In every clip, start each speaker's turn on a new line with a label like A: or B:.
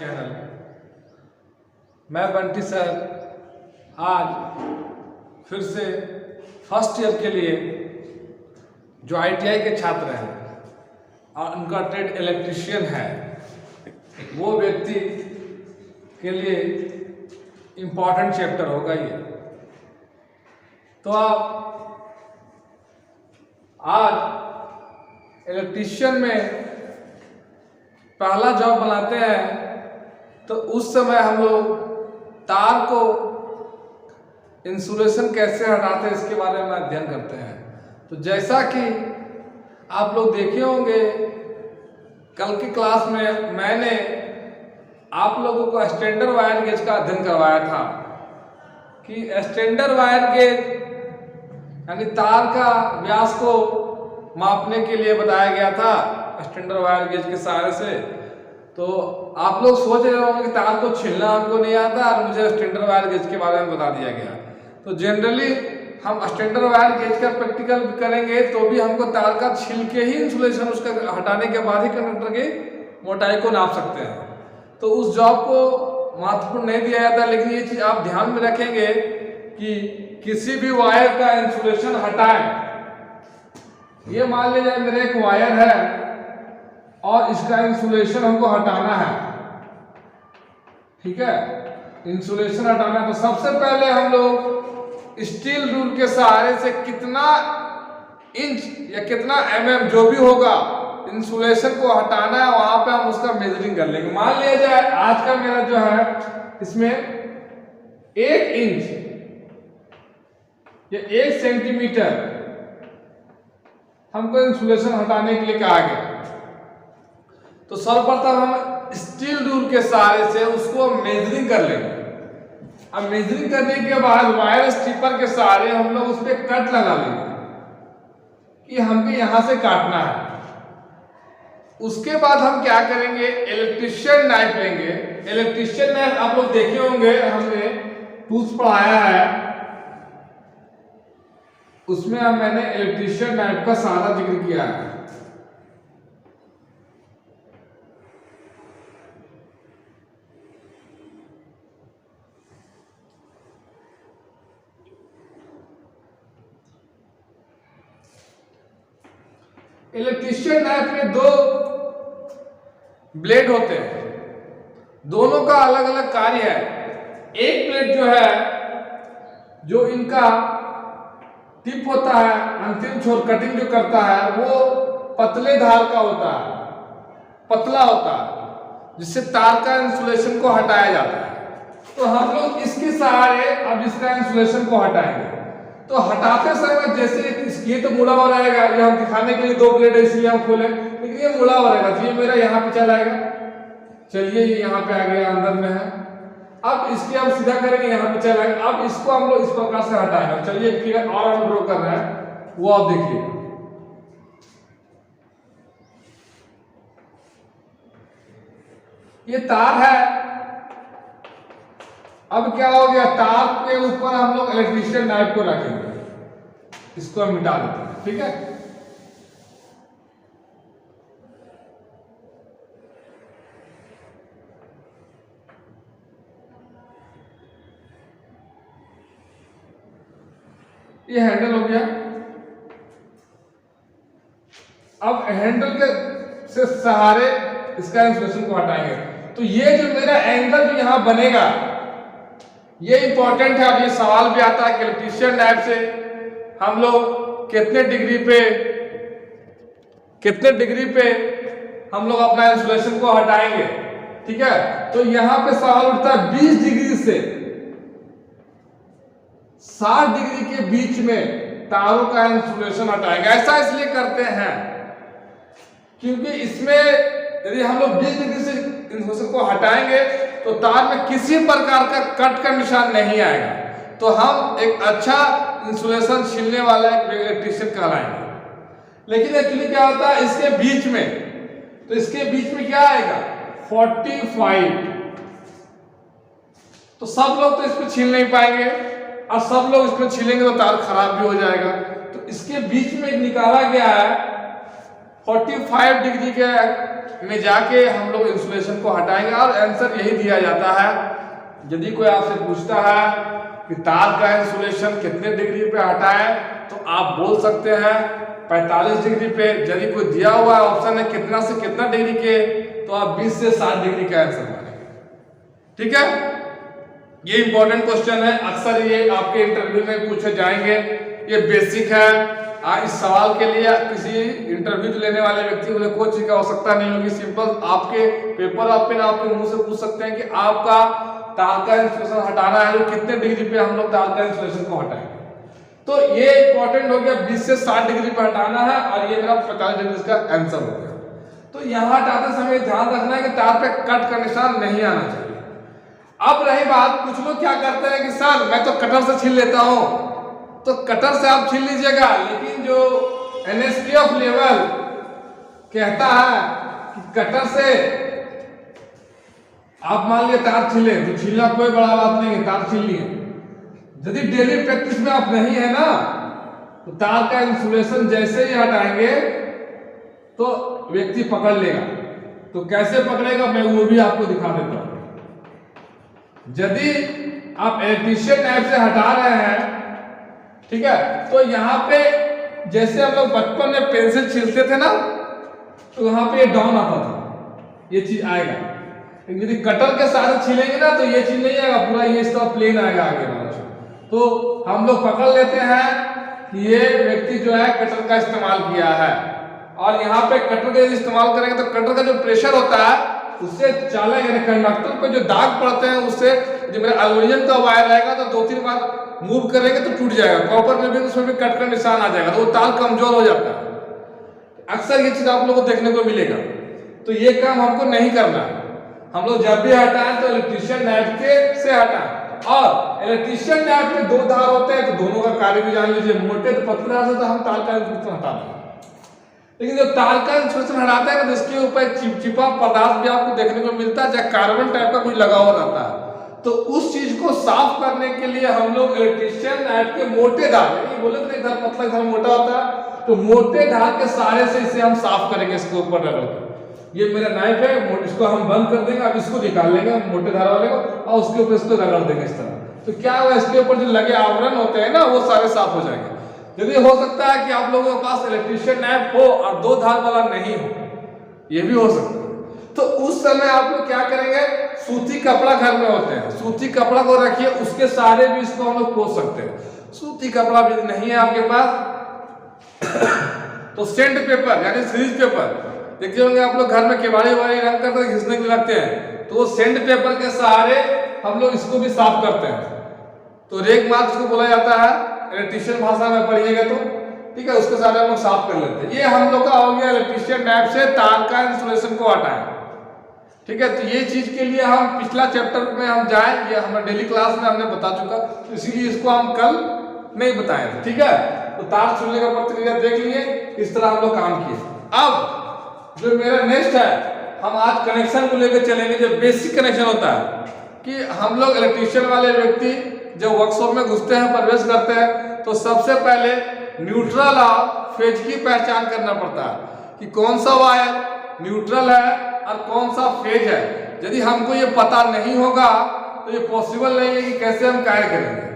A: Channel. मैं Bunty sir आज फिर से फर्स्ट ईयर के लिए जो ITI के छात्र हैं और उनका ट्रेड इलेक्ट्रीशियन है वो व्यक्ति के लिए इम्पॉर्टेंट चैप्टर होगा ये। तो आप आज इलेक्ट्रीशियन में पहला जॉब बनाते हैं तो उस समय हम लोग तार को इंसुलेशन कैसे हटाते हैं इसके बारे में अध्ययन करते हैं। तो जैसा कि आप लोग देखे होंगे कल की क्लास में मैंने आप लोगों को स्टैंडर्ड वायर गेज का अध्ययन करवाया था कि स्टैंडर्ड वायर गेज यानी तार का व्यास को मापने के लिए बताया गया था स्टैंडर्ड वायर गेज के सहारे से। तो आप लोग सोच रहे होंगे कि तार को छीलना हमको नहीं आता और मुझे स्टैंडर्ड वायर गेज के बारे में बता दिया गया। तो जनरली हम स्टैंडर्ड वायर गेज का प्रैक्टिकल करेंगे तो भी हमको तार का छील के ही इंसुलेशन उसका हटाने के बाद ही कंडक्टर की मोटाई को नाप सकते हैं। तो उस जॉब को महत्वपूर्ण नहीं दिया जाता, लेकिन ये चीज आप ध्यान में रखेंगे कि किसी भी वायर का इंसुलेशन हटाएं। ये मान लीजिए मेरा एक वायर है और इसका इंसुलेशन हमको हटाना है, ठीक है, इंसुलेशन हटाना। तो सबसे पहले हम लोग स्टील रूल के सहारे से कितना इंच या कितना mm जो भी होगा इंसुलेशन को हटाना है वहां पे हम उसका मेजरिंग कर लेंगे। मान लिया जाए आज का मेरा जो है इसमें 1 इंच या 1 सेंटीमीटर हमको इंसुलेशन हटाने के लिए कहा गया। तो सर्वप्रथम हम स्टील रूल के सहारे से उसको मेजरिंग कर लेंगे। अब मेजरिंग करने के बाद वायर स्ट्रिपर के सहारे हम लोग उस पर कट लगा लेंगे कि हमको यहां से काटना है। उसके बाद हम क्या करेंगे, इलेक्ट्रीशियन नाइफ लेंगे। इलेक्ट्रीशियन नाइफ आप लोग देखे होंगे, हमने टूल्स पढ़ाया है, उसमें मैंने इलेक्ट्रीशियन नाइफ का सारा जिक्र किया है। इलेक्ट्रीशियन नाइफ में 2 ब्लेड होते हैं, दोनों का अलग अलग कार्य है। एक ब्लेड जो है जो इनका टिप होता है, अंतिम छोर कटिंग जो करता है वो पतले धार का होता है, पतला होता है, जिससे तार का इंसुलेशन को हटाया जाता है। तो हम लोग इसके सहारे अब इसका इंसुलेशन को हटाएंगे। तो हटाते समय जैसे ये तो मुड़ा हुआ रहेगा, ये हम दिखाने के लिए 2 ब्लेड है इसलिए हम खोले, लेकिन ये मुड़ा हुआ रहेगा तो ये मेरा यहाँ पे चला आएगा। चलिए ये यहाँ पे आ गया, अंदर में है। अब इसके हम सीधा करेंगे, यहाँ पे चला आएगा। अब इसको हम लोग इस प्रकार से हटाएंगे। चलिए फिगर और हम ड्रॉ कर रहे हैं, वो आप देखिए। ये तार है। अब क्या हो गया, तार के ऊपर हम लोग इलेक्ट्रीशियन नाइफ को रखेंगे, इसको हम मिटा देते हैं, ठीक है। ये हैंडल हो गया। अब हैंडल के से सहारे इसका इंसुलेशन को हटाएंगे। तो ये जो मेरा एंगल जो यहां बनेगा ये इंपॉर्टेंट है। अब ये सवाल भी आता है कि इलेक्ट्रीशियन नाइफ से हम लोग कितने डिग्री पे हम लोग अपना इंसुलेशन को हटाएंगे, ठीक है। तो यहां पे सवाल उठता है 20 डिग्री से 60 डिग्री के बीच में तारों का इंसुलेशन हटाएंगे। ऐसा इसलिए करते हैं क्योंकि इसमें यदि हम लोग 20 डिग्री से इंसुलेशन को हटाएंगे तो तार में किसी प्रकार का कट का निशान नहीं आएगा। तो हम एक अच्छा इंसुलेशन छीलने वाला एक इलेक्ट्रीशियन कहलाएंगे। लेकिन एक्चुअली क्या होता है इसके बीच में, तो इसके बीच में क्या आएगा 45। तो सब लोग तो इसमें छील नहीं पाएंगे और सब लोग इसमें छीलेंगे तो तार खराब भी हो जाएगा। तो इसके बीच में निकाला गया है 45 डिग्री के में जाके हम लोग इंसुलेशन को हटाएंगे। और आंसर यही दिया जाता है। यदि कोई आपसे पूछता है कि तार का इंसुलेशन कितने डिग्री पे हटाएं, तो आप बोल सकते हैं 45 डिग्री पे। यदि कोई दिया हुआ ऑप्शन है कितना से कितना डिग्री के, तो आप 20 से 60 डिग्री का आंसर मानेंगे। ठीक है, ये इंपॉर्टेंट क्वेश्चन है, अक्सर ये आपके इंटरव्यू में पूछे जाएंगे। ये बेसिक है। इस सवाल के लिए किसी इंटरव्यू लेने वाले व्यक्ति को कोई चीज की आवश्यकता नहीं होगी। सिंपल आपके पेपर आप पेन आपके मुंह से पूछ सकते हैं कि आपका तार का इंसुलेशन हटाना है, तो कितने डिग्री पे हम लोग तार का इंसुलेशन को हटाएंगे। तो ये इंपॉर्टेंट हो गया, 20 से 60 डिग्री पे हटाना है, और ये मेरा 45 डिग्री का आंसर हो गया। तो यहाँ हटाते समय ध्यान रखना है कि तार पे कट का निशान नहीं आना चाहिए। अब रही बात, कुछ लोग क्या करते हैं कि सर मैं तो कटर से छील लेता हूं, तो कटर से आप छील लीजिएगा, लेकिन जो NSPF लेवल कहता है कि कटर से आप मान लिया तार छीले, तो छीलना कोई बड़ा बात नहीं है, तार छील लिए। यदि डेली प्रैक्टिस में आप नहीं है ना, तो तार का इंसुलेशन जैसे ही हटाएंगे तो व्यक्ति पकड़ लेगा। तो कैसे पकड़ेगा मैं वो भी आपको दिखा देता हूं। यदि आप इलेक्ट्रीशियन नाइफ से हटा रहे हैं, ठीक है, तो यहाँ पे जैसे हम लोग बचपन में पेंसिल छीलते थे ना, तो यहाँ पे ये डाउन आता था, ये चीज आएगा। यदि कटर के साथ छीलेंगे ना, तो ये चीज नहीं आएगा, पूरा ये इसका प्लेन आएगा आगे वाला। तो हम लोग पकड़ लेते हैं कि ये व्यक्ति जो है कटर का इस्तेमाल किया है। और यहाँ पे कटर का इस्तेमाल करेंगे तो कटर का जो प्रेशर होता है उससे चाले यानी कंडक्टर पे जो दाग पड़ते हैं, उससे जो मेरा एल्युमिनियम का वायर रहेगा तो 2-3 बार मूव करेंगे तो टूट जाएगा। कॉपर में भी उसमें भी कट का निशान आ जाएगा, तो वो तार कमजोर हो जाता है। अक्सर ये चीज आप लोगों को देखने को मिलेगा। तो ये काम हमको नहीं करना है। हम लोग जब भी हटाएं तो इलेक्ट्रीशियन नाइफ के से हटाएं। और इलेक्ट्रीशियन नाइफ में 2 धार होते हैं, तो दोनों का कार्य भी जान लीजिए। मोटे तो पतले धार से तो हम तार का इंसुलेशन हटा देंगे, लेकिन जब तार का इंसुलेशन हटाते हैं तो इसके ऊपर चिपचिपा पदार्थ भी आपको देखने को मिलता है, चाहे कार्बन टाइप का कुछ लगा हुआ रहता है। तो उस चीज को साफ करने के लिए हम लोग इलेक्ट्रीशियन नाइफ के मोटे धार, ये बोले तो इधर पतला इधर मोटा होता है, तो मोटे धार के सहारे से इसे हम साफ करेंगे। इसके ऊपर रगड़, ये मेरा नाइफ है, इसको हम बंद कर देंगे। अब इसको निकाल लेंगे मोटे धार वाले को, और उसके ऊपर इसको रगड़ देंगे इस तरह। तो क्या हुआ, इसके ऊपर जो लगे आवरण होते हैं ना, वो सारे साफ हो जाएंगे। यदि हो सकता है कि आप लोगों के पास इलेक्ट्रीशियन नाइफ हो और 2 धार वाला नहीं हो, ये भी हो सकता है। तो उस समय आप लोग क्या करेंगे, सूती कपड़ा घर में होते हैं, सूती कपड़ा को रखिए, उसके सहारे भी इसको हम लोग पोंछ सकते हैं। सूती कपड़ा भी नहीं है आपके पास तो सेंड पेपर यानी सीरीज पेपर देखते होंगे आप लोग, घर में केवाड़ी वाड़ी रंग करके घिसने के लिए लगते हैं, तो वो सेंड पेपर के सहारे हम लोग इसको भी साफ करते हैं। तो रेग मार्क्स को बोला जाता है, इलेक्ट्रीशियन भाषा में पढ़िएगा तो, ठीक है, उसके साथ हम लोग साफ कर लेते हैं। ये हम लोग का हो गया इलेक्ट्रीशियन नाइफ से तार का इंसुलेशन को हटाएं। ठीक है, तो ये चीज के लिए हम पिछला चैप्टर में हम जाए, ये हमारे डेली क्लास में हमने बता चुका, तो इसीलिए इसको हम कल नहीं बताए थे। ठीक है, तो तार छूलने का प्रक्रिया देख लिए, इस तरह हम लोग काम किए। अब जो मेरा नेक्स्ट है, हम आज कनेक्शन को लेकर चलेंगे। जो बेसिक कनेक्शन होता है कि हम लोग इलेक्ट्रीशियन वाले व्यक्ति जब वर्कशॉप में घुसते हैं, प्रवेश करते हैं, तो सबसे पहले न्यूट्रल और फेज की पहचान करना पड़ता है कि कौन सा वायर न्यूट्रल है और कौन सा फेज है। यदि हमको ये पता नहीं होगा तो ये पॉसिबल नहीं है कि कैसे हम कार्य करेंगे।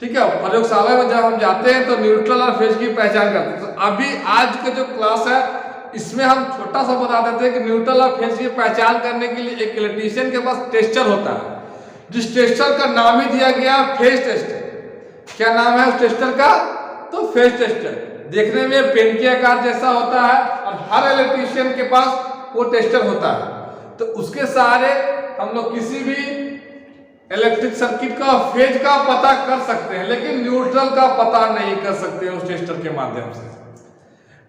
A: ठीक है, प्रयोगशाला में जब हम जाते हैं तो न्यूट्रल और फेज की पहचान करते हैं। तो अभी आज का जो क्लास है इसमें हम छोटा सा बता देते हैं कि न्यूट्रल और फेज की पहचान करने के लिए एक इलेक्ट्रीशियन के पास टेस्टर होता है, जिस टेस्टर का नाम ही दिया गया फेज टेस्टर। क्या नाम है उस टेस्टर का? तो फेज टेस्टर। देखने में पेन के आकार जैसा होता है और हर इलेक्ट्रीशियन के पास वो टेस्टर होता है। तो उसके सहारे हम लोग किसी भी इलेक्ट्रिक सर्किट का फेज का पता कर सकते हैं, लेकिन न्यूट्रल का पता नहीं कर सकते उस टेस्टर के माध्यम से।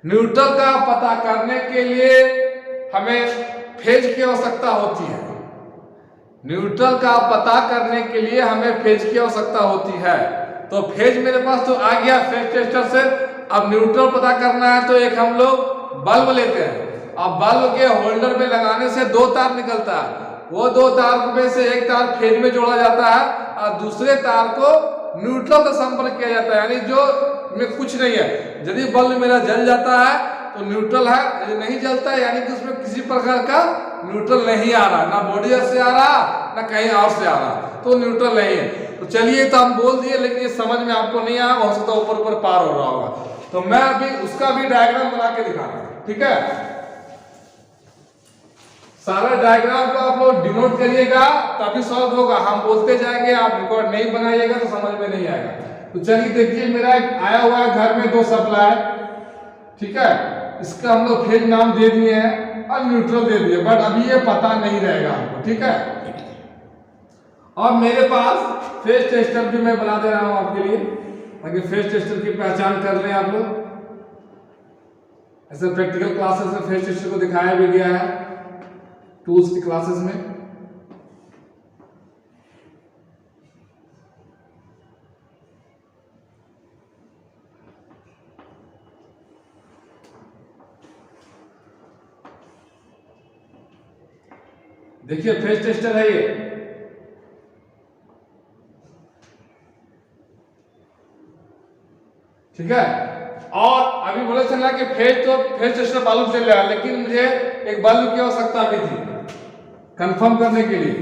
A: न्यूट्रल का पता करने के लिए हमें फेज की आवश्यकता होती है। न्यूट्रल का पता करने के लिए हमें फेज की आवश्यकता होती है। तो फेज मेरे पास तो आ गया फेज टेस्टर से। अब न्यूट्रल पता करना है तो एक हम लोग बल्ब लेते हैं। अब बल्ब के होल्डर में लगाने से 2 तार निकलता है। वो 2 तार में से एक तार फेज में जोड़ा जाता है और दूसरे तार को न्यूट्रल से संपर्क किया जाता है, यानी जो में कुछ नहीं है। यदि बल्ब मेरा जल जाता है तो न्यूट्रल है, यदि नहीं जलता है यानी कि उसमें किसी प्रकार का न्यूट्रल नहीं आ रहा, ना बॉडी से आ रहा ना कहीं और से आ रहा, तो न्यूट्रल नहीं है। तो चलिए, तो हम बोल दिए, लेकिन ये समझ में आपको नहीं आया, हो सकता है ऊपर ऊपर पार हो रहा होगा। तो मैं अभी उसका भी डायग्राम बना के दिखा रहा हूं, ठीक है। सारा डायग्राम को आप लोग डिनोट करिएगा तभी सॉल्व होगा। हम बोलते जाएंगे, आप रिकॉर्ड नहीं बनाइएगा तो समझ में नहीं आएगा। तो चलिए देखिए, मेरा एक आया हुआ है घर में 2 सप्लाई, ठीक है। इसका हम लोग फेज नाम दे दिए हैं और न्यूट्रल दे दिए, बट अभी ये पता नहीं रहेगा हमको, ठीक है। और मेरे पास फेज टेस्टर भी मैं बना दे रहा हूं आपके लिए, ताकि फेज टेस्टर की पहचान कर लें आप लोग। ऐसे प्रैक्टिकल क्लासेस में फेज टेस्टर को दिखाया भी गया है, टूल्स की क्लासेस में। देखिए फेज टेस्टर है ये, ठीक है। और अभी बोले चला कि फेज टेस्टर मालूम चल रहा है, लेकिन मुझे एक बल्ब की आवश्यकता भी थी कंफर्म करने के लिए।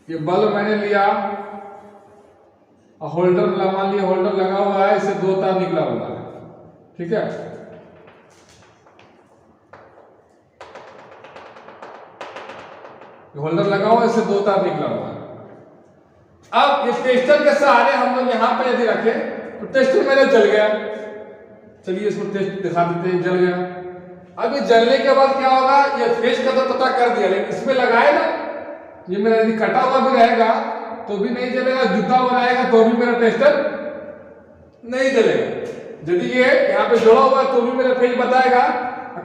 A: ये बल्ब मैंने लिया और होल्डर मान लिया, होल्डर लगा हुआ है, इससे 2 तार निकला हुआ है, ठीक है। होल्डर लगा हुआ है, इससे 2 तार निकला हुआ है। अब इस टेस्टर के सहारे हम लोग यहां पे यदि रखे तो टेस्टर मेरे जल गया। चलिए इसको टेस्ट दिखा देते हैं, जल गया। अब ये जलने के बाद क्या होगा, ये फेज का तो पता कर दिया, लेकिन इसमें लगाए ना, ये मेरा यदि कटा हुआ भी रहेगा तो भी नहीं जलेगा, जुटा हुआ रहेगा तो भी मेरा टेस्टर नहीं जलेगा। यदि ये यहाँ पे जोड़ा हुआ है तो भी मेरा फेज बताएगा,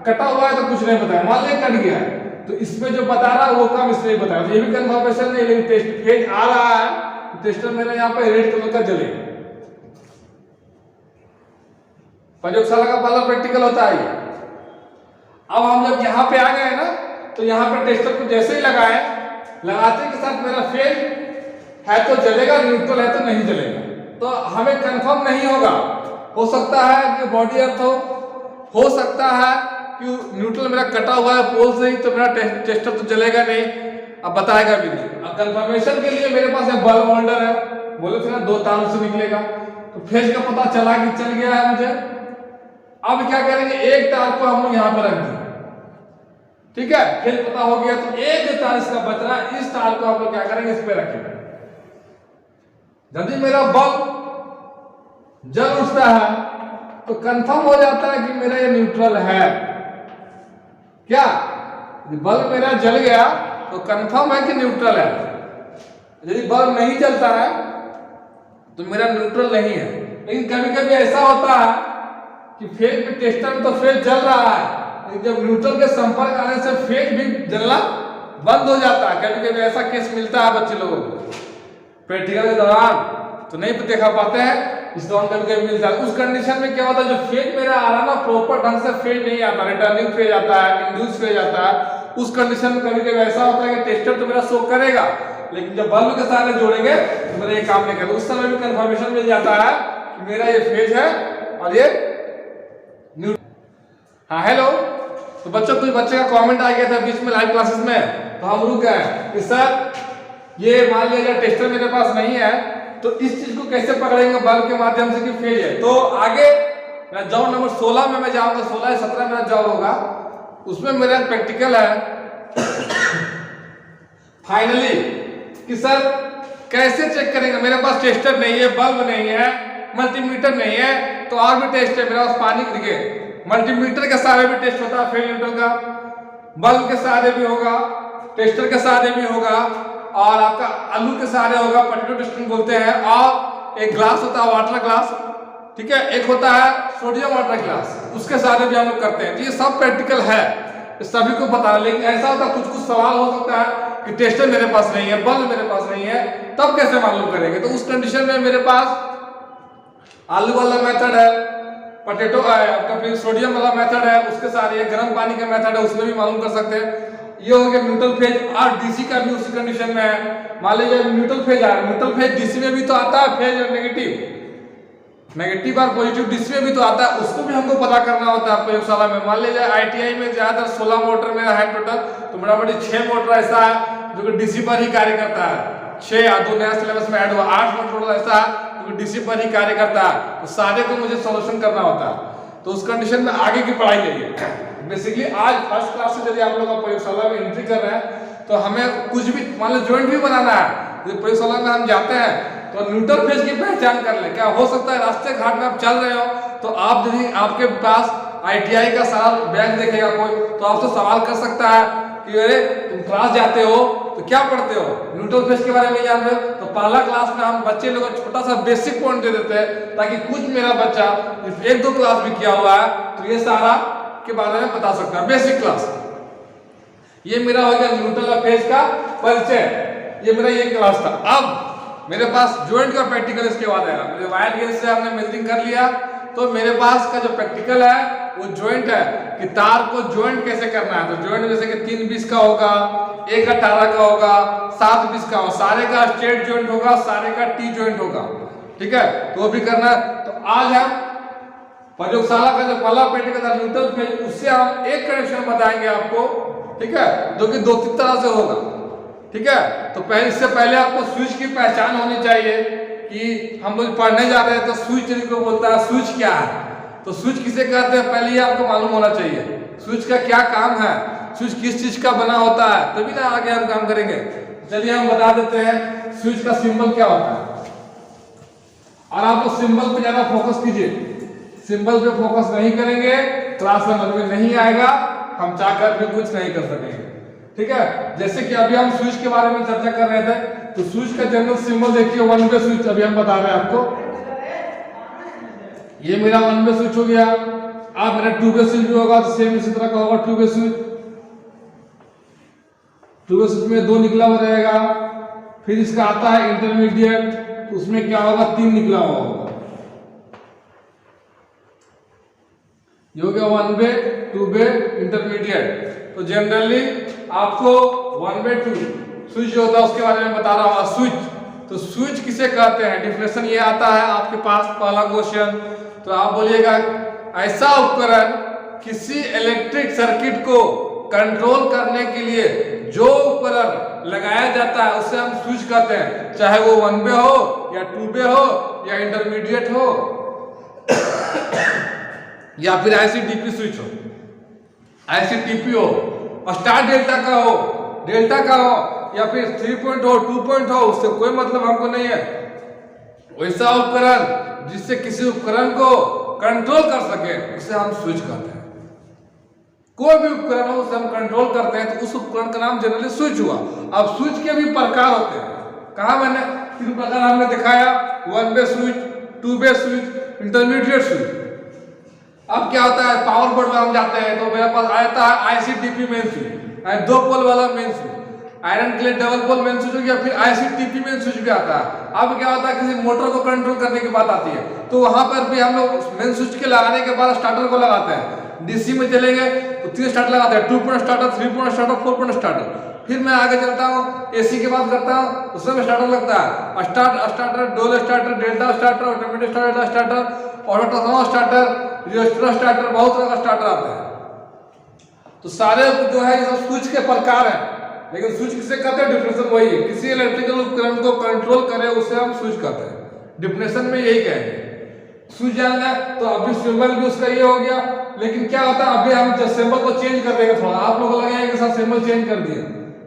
A: कटा हुआ है तो कुछ नहीं बताएगा। मान लिया कट गया है तो इसमें जो बता रहा है वो काम इसमें बताएगा, तो ये भी कंफर्मेशन नहीं, लेकिन टेस्ट फेज आ रहा है तो टेस्टर मेरा यहाँ पे रेड कलर का जलेगा। प्रयोगशाला का पहला प्रैक्टिकल होता है ये। अब हम जब यहाँ पे आ गए ना, तो यहाँ पे टेस्टर को जैसे ही लगाए, लगाते के साथ मेरा फेज है तो जलेगा, न्यूट्रल है तो नहीं जलेगा। तो हमें कंफर्म नहीं होगा, हो सकता है कि बॉडी अर्थ हो सकता है कि न्यूट्रल मेरा कटा हुआ है पोल से ही, तो मेरा टेस्टर तो जलेगा नहीं, अब बताएगा भी नहीं। अब कंफर्मेशन के लिए मेरे पास एक बल्ब होल्डर है, बोले थे ना 2 तारों से निकलेगा, तो फेज का पता चला कि चल गया है मुझे। अब क्या करेंगे, एक तार को हम यहाँ पर रख दें, ठीक है। फेज पता हो गया तो एक तार इसका बच रहा है, इस तार को हम लोग क्या करेंगे, इस पे रखेंगे। यदि मेरा बल्ब जल उठता है तो कंफर्म हो जाता है कि मेरा ये न्यूट्रल है। क्या बल्ब मेरा जल गया तो कंफर्म है कि न्यूट्रल है। यदि बल्ब नहीं जलता है तो मेरा न्यूट्रल नहीं है। लेकिन कभी कभी ऐसा होता है कि फेज में टेस्टर में तो फेज जल रहा है, लेकिन जब न्यूट्रल के संपर्क आने से फेज भी जलना बंद हो जाता है। कभी कभी ऐसा केस मिलता है बच्चे लोगों को प्रैक्टिकल के दौरान, तो नहीं देखा पाते हैं, इस दौरान कभी कभी मिलता है। उस कंडीशन में क्या होता है, जो फेज मेरा आ रहा ना प्रॉपर ढंग से फेज नहीं आता, रिटर्निंग फेज आता है, इंड्यूस फेज आता है। उस कंडीशन में कभी कभी ऐसा होता है कि टेस्टर तो मेरा शो करेगा, लेकिन जब बल्ब के साथ जोड़ेंगे तो मेरा ये काम नहीं करेगा। उस समय भी कंफर्मेशन मिल जाता है कि मेरा ये फेज है और ये न्यूट्रल। हाँ हेलो, तो बच्चों कुछ बच्चे का कमेंट आ गया था बीच में लाइव क्लासेस में, तो हम रुक गए कि सर ये मान लिया टेस्टर मेरे पास नहीं है तो इस चीज को कैसे पकड़ेंगे बल्ब के माध्यम से कि फेज है। तो आगे मैं जॉब नंबर 16 में मैं जाऊंगा, 16 या 17 मेरा जॉब होगा, उसमें मेरा प्रैक्टिकल है फाइनली कि सर कैसे चेक करेंगे, मेरे पास टेस्टर नहीं है, बल्ब नहीं है, मल्टीमीटर नहीं है, तो और भी टेस्ट है मेरे पास पानी के मल्टीमीटर के सहारे भी टेस्ट होता है फेज न्यूट्रल का, बल्ब के सहारे भी होगा, टेस्टर के सहारे भी होगा, और आपका आलू के सहारे होगा, पोटैटो टेस्टिंग बोलते हैं, और एक ग्लास होता है वाटर ग्लास, ठीक है, एक होता है सोडियम वाटर ग्लास, उसके सहारे भी हम लोग करते हैं। तो ये सब प्रैक्टिकल है, सभी को पता है। लेकिन ऐसा होता है कुछ कुछ सवाल हो सकता है कि टेस्टर मेरे पास नहीं है, बल्ब मेरे पास नहीं है, तब कैसे मालूम करेंगे। तो उस कंडीशन में मेरे पास आलू वाला मेथड है, पोटैटो आपका फिर सोडियम वाला मेथड है, उसके साथ ये गर्म पानी का मेथड है, उसमें भी मालूम कर सकते हैं। ये हो गया न्यूट्रल फेज, और डीसी का भी उसी कंडीशन में है। मान लीजिए न्यूट्रल फेज आ रहा है, न्यूट्रल फेज डीसी में भी तो आता है फेज नेगेटिव, नेगेटिव और पॉजिटिव डीसी में भी तो आता है, उसको भी हमको पता करना होता है प्रयोगशाला में। मान लीजिए आईटीआई में ज्यादातर 16 मोटर मेरा है टोटल, तो मोटामोटी 6 मोटर ऐसा है जो कि डीसी पर ही कार्य करता है। 6 या 2 नया सिलेबस में ऐड हुआ, 8 मोटर ऐसा है जो कि डीसी पर ही कार्य करता है। तो सारे को मुझे सोल्यूशन करना होता है। तो उस कंडीशन में आगे की पढ़ाई यही है। बेसिकली आज फर्स्ट क्लास से यदि आप लोग प्रयोगशाला में एंट्री कर रहे हैं तो हमें कुछ भी मान लो ज्वाइंट भी बनाना है। जब प्रयोगशाला में हम जाते हैं तो न्यूट्रल फेज की पहचान कर ले। क्या हो सकता है रास्ते घाट में आप चल रहे हो तो आप यदि आपके पास आईटीआई का सारा बैग देखेगा कोई, तो आपसे सवाल कर सकता है कि अरे तुम क्लास जाते हो तो क्या पढ़ते हो, न्यूट्रल फेज के बारे में जान रहे हो। तो पहला क्लास में हम बच्चे लोगों को छोटा सा बेसिक पॉइंट दे देते हैं ताकि कुछ मेरा बच्चा 1-2 क्लास भी किया हुआ है तो ये सारा के बारे में बता सकता है। बेसिक क्लास ये मेरा हो गया न्यूट्रल फेज का परिचय, ये मेरा ये क्लास था। अब मेरे पास ज्वाइंट का प्रैक्टिकल इसके बाद आएगा। मेरे वायर गेज से हमने मेजरिंग कर लिया तो मेरे पास का जो प्रैक्टिकल है वो ज्वाइंट है कि तार को ज्वाइंट कैसे करना है। तो ज्वाइंट जैसे कि 3-20 का होगा, 1-18 का होगा, 7-20 का होगा, सारे का स्ट्रेट ज्वाइंट होगा, सारे का टी ज्वाइंट होगा, ठीक है, तो वो भी करना है। तो आज हम प्रयोगशाला का जो पहला प्रैक्टिकल था न्यूट्रल फेज, उससे हम एक कनेक्शन बताएंगे आपको, ठीक है, जो कि 2-3 तरह से होगा, ठीक है। तो पहले इससे पहले आपको स्विच की पहचान होनी चाहिए कि हम लोग पढ़ने जा रहे हैं तो स्विच को बोलता है स्विच क्या है, तो स्विच किसे कहते हैं पहले ये आपको मालूम होना चाहिए। स्विच का क्या काम है, स्विच किस चीज का बना होता है, तभी ना आगे हम काम करेंगे। चलिए हम बता देते हैं स्विच का सिंबल क्या होता है। और आप लोग सिंबल पे ज्यादा फोकस कीजिए, सिंबल पे फोकस नहीं करेंगे क्लास समझ में नहीं आएगा, हम चाहकर भी कुछ नहीं कर सकेंगे, ठीक है। जैसे कि अभी हम स्विच के बारे में चर्चा कर रहे थे तो स्विच का जनरल सिंबल देखिए 1 वे स्विच, अभी हम बता रहे हैं आपको। ये मेरा 1 वे स्विच हो गया। अब मेरा 2 वे स्विच भी होगा तो सेम इसी तरह का होगा 2 वे स्विच। 2 वे स्विच में 2 निकला हुआ रहेगा। फिर इसका आता है इंटरमीडिएट, तो उसमें क्या होगा 3 निकला हुआ होगा। ये हो गया 1 वे, 2 वे, इंटरमीडिएट। तो जनरली आपको 1 वे 2 स्विच होता है उसके बारे में बता रहा हूँ। स्विच, तो स्विच किसे कहते हैं, डिफिनेशन ये आता है आपके पास पहला क्वेश्चन। तो आप बोलिएगा ऐसा उपकरण किसी इलेक्ट्रिक सर्किट को कंट्रोल करने के लिए जो उपकरण लगाया जाता है उसे हम स्विच कहते हैं, चाहे वो 1 वे हो या 2 वे हो या इंटरमीडिएट हो या फिर ICTP स्विच हो, ICTP हो, स्टार डेल्टा का हो, डेल्टा का हो या फिर 3 पॉइंट हो, 2 पॉइंट हो, उससे कोई मतलब हमको नहीं है। वैसा उपकरण जिससे किसी उपकरण को कंट्रोल कर सके उसे हम स्विच कहते हैं। कोई भी उपकरण हो उसे हम कंट्रोल करते हैं तो उस उपकरण का नाम जनरली स्विच हुआ। अब स्विच के भी प्रकार होते हैं, कहा मैंने 3 प्रकार हमने दिखाया, 1 वे स्विच, 2 वे स्विच, इंटरमीडिएट स्विच। अब क्या होता है पावर बोर्ड में हम जाते हैं तो मेरे पास आता है ICTP मेन स्विच, 2 पोल वाला main switch, iron clad double pole main switch या फिर ICTP मेन स्विच भी आता है। अब क्या होता है किसी मोटर को कंट्रोल करने की बात आती है तो वहां पर भी हम लोग मेन स्विच के लगाने के बाद स्टार्टर को लगाते हैं। डीसी में चलेंगे तो 3 स्टार्टर लगाते हैं, 2 point starter, 3 point starter, 4 point starter. फिर मैं आगे चलता हूँ AC के बात करता हूँ उसमें स्टार्टर लगता है, starter, DOL starter, delta starter, automatic starter, auto transformer starter, rheostat starter, बहुत तरह का स्टार्टर आता है। तो सारे जो है ये सब स्विच के प्रकार हैं, लेकिन स्विच किसे कहते हैं डिफिनेशन वही है, किसी इलेक्ट्रिकल उपकरण को कंट्रोल करे उसे हम स्विच कहते हैं। डिफिनेशन में यही कहेंगे। स्विच जानना है तो अभी सिंबल भी उसका ये हो गया, लेकिन क्या होता है अभी हम जब सिंबल को चेंज कर देंगे, थोड़ा आप लोगों को लगेगा कि सर सिंबल चेंज कर दिया,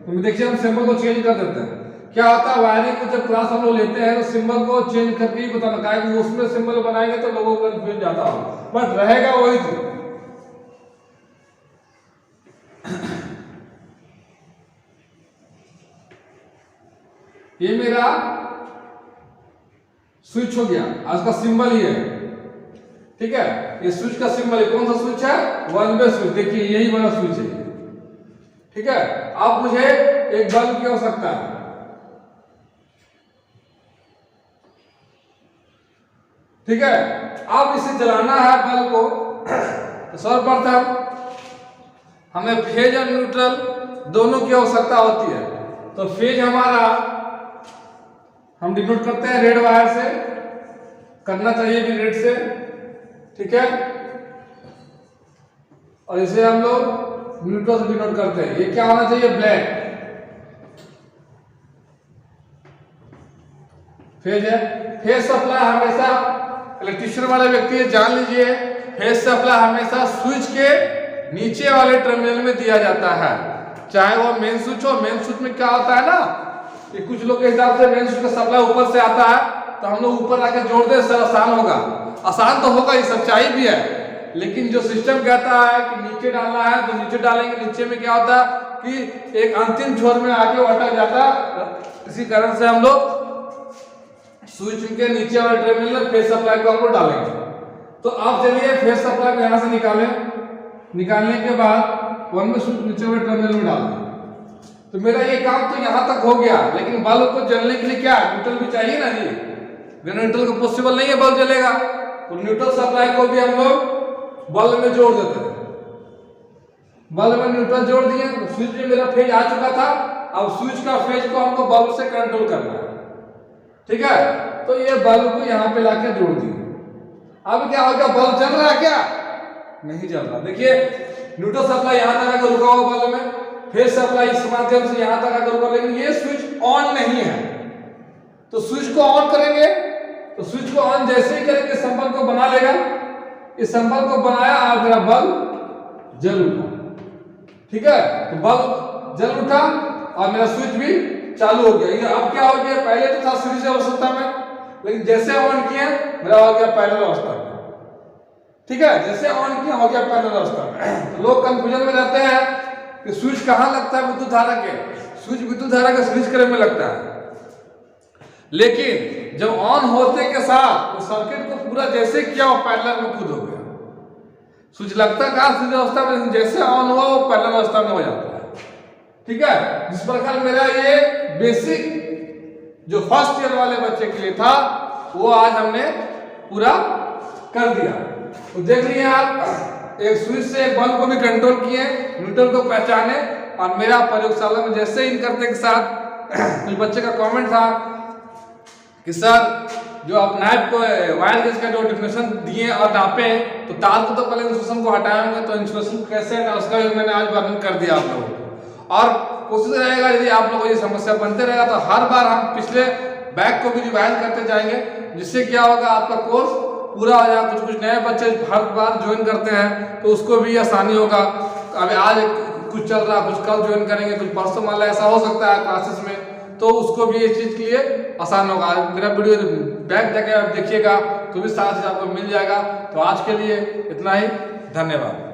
A: तो देखिए हम सिंबल को चेंज कर देते हैं। क्या होता है वायरिंग को जब क्लास हम लोग लेते हैं तो सिंबल को चेंज करके ही बताना है कि उसमें सिंबल बनाएंगे तो लोगों को कंफ्यूज जाता हो, बट रहेगा वही चीज। ये मेरा स्विच हो गया, आज का सिंबल ही है, ठीक है। ये स्विच का सिंबल है, कौन सा स्विच है 1 वे स्विच, देखिए यही वाला स्विच है, ठीक है। अब मुझे एक बल्ब की आवश्यकता है, ठीक है। अब इसे जलाना है बल्ब को तो सर्वप्रथम हमें फेज और न्यूट्रल दोनों की आवश्यकता होती है। तो फेज हमारा हम डिनोट करते हैं रेड वायर से, करना चाहिए भी रेड से, ठीक है। और इसे हम लोग न्यूट्रल से डिनोट करते हैं। ये क्या होना चाहिए, ब्लैक फेज है। फेज सप्लाई हमेशा इलेक्ट्रिशियन वाले व्यक्ति जान लीजिए, फेज सप्लाई हमेशा स्विच के नीचे वाले टर्मिनल में दिया जाता है, चाहे वो मेन स्विच हो। मेन स्विच में क्या होता है ना कि कुछ लोग के हिसाब से मेन स्विच का सप्लाई ऊपर से आता है, तो हम लोग ऊपर आके जोड़ दे सर, आसान होगा। आसान तो होगा, ये सच्चाई भी है, लेकिन जो सिस्टम कहता है कि नीचे डालना है तो नीचे डालेंगे। नीचे में क्या होता है कि एक अंतिम छोर में आके वो अटक जाता है। इसी कारण से हम लोग स्विच के नीचे वाले टर्मिनल में फेज सप्लाई को हम लोग डालेंगे। तो अब चलिए फेज सप्लाई को यहां से निकालने के बाद वन में स्विच नीचे वाले टर्मिनल में डाल दें। तो मेरा ये काम तो यहां तक हो गया, लेकिन बल्ब को जलने के लिए क्या न्यूट्रल भी चाहिए ना जी। बिना न्यूट्रल को पॉसिबल नहीं है बल्ब जलेगा। तो न्यूट्रल सप्लाई को भी हम लोग बल्ब में जोड़ देते हैं। बल्ब में न्यूट्रल जोड़ दिए, तो स्विच में मेरा फेज आ चुका था। अब स्विच का फेज को हमको बल्ब से कंट्रोल करना है, ठीक है। तो ये बल्ब को यहाँ पे लाके जोड़ दिए। अब क्या हो गया, बल्ब जल रहा है क्या, नहीं जल रहा। देखिए न्यूट्रल सप्लाई यहाँ तक आकर रुका हुआ बल्ब में, फेज सप्लाई इस माध्यम से यहाँ तक आकर रुका, लेकिन ये स्विच ऑन नहीं है। तो स्विच को ऑन करेंगे, तो स्विच को ऑन जैसे ही करेंगे संपर्क को बना लेगा। इस संपर्क को बनाया और मेरा बल्ब जल उठा, ठीक है। तो बल्ब जल उठा और मेरा स्विच भी चालू हो गया। ये अब क्या हो गया, पहले तो था सीरीज अवस्था में, लेकिन जैसे ऑन किया मेरा हो गया पैरेलल अवस्था में, ठीक है। जैसे ऑन किया हो गया पैरेलल अवस्था में। तो लोग कंफ्यूजन में रहते हैं कि स्विच कहाँ लगता है विद्युत धारा के। स्विच विद्युत धारा के सीरीज करंट में लगता है, लेकिन जब ऑन होते के साथ तो सर्किट को पूरा जैसे किया वो पैरेलल में खुद हो गया। स्विच लगता कहाँ सीरीज अवस्था में, जैसे ऑन हुआ वो पैरेलल अवस्था में हो जाता है, ठीक है। जिस प्रकार मेरा ये बेसिक जो फर्स्ट ईयर वाले बच्चे के लिए था वो आज हमने पूरा कर दिया। तो देख लिए आप, एक स्विच से एक बल्ब को भी कंट्रोल किए, न्यूट्रल को पहचाने। और मेरा प्रयोगशाला में जैसे इन करने के साथ कुछ बच्चे का कमेंट था कि सर जो आप नाइफ को वायर गेज का जो डिफिनेशन दिए और नापे, तो तार को तो पहले इंसुलेशन को हटाएंगे, तो इंसुलेशन कैसे है उसका भी मैंने आज वर्णन कर दिया आप लोगों को। और कोशिश रहेगा यदि आप लोगों को ये समस्या बनते रहेगा तो हर बार हम पिछले बैग को भी रिवाइज करते जाएंगे, जिससे क्या होगा आपका कोर्स पूरा हो जाएगा। कुछ नए बच्चे हर बार ज्वाइन करते हैं तो उसको भी आसानी होगा। अभी आज कुछ चल रहा, कुछ कल ज्वाइन करेंगे, कुछ परसों मान लो ऐसा हो सकता है क्लासेस में, तो उसको भी इस चीज़ के लिए आसान होगा। मेरा वीडियो बैक जाके आप देखिएगा तो भी सारा चीज़ आपको मिल जाएगा। तो आज के लिए इतना ही, धन्यवाद।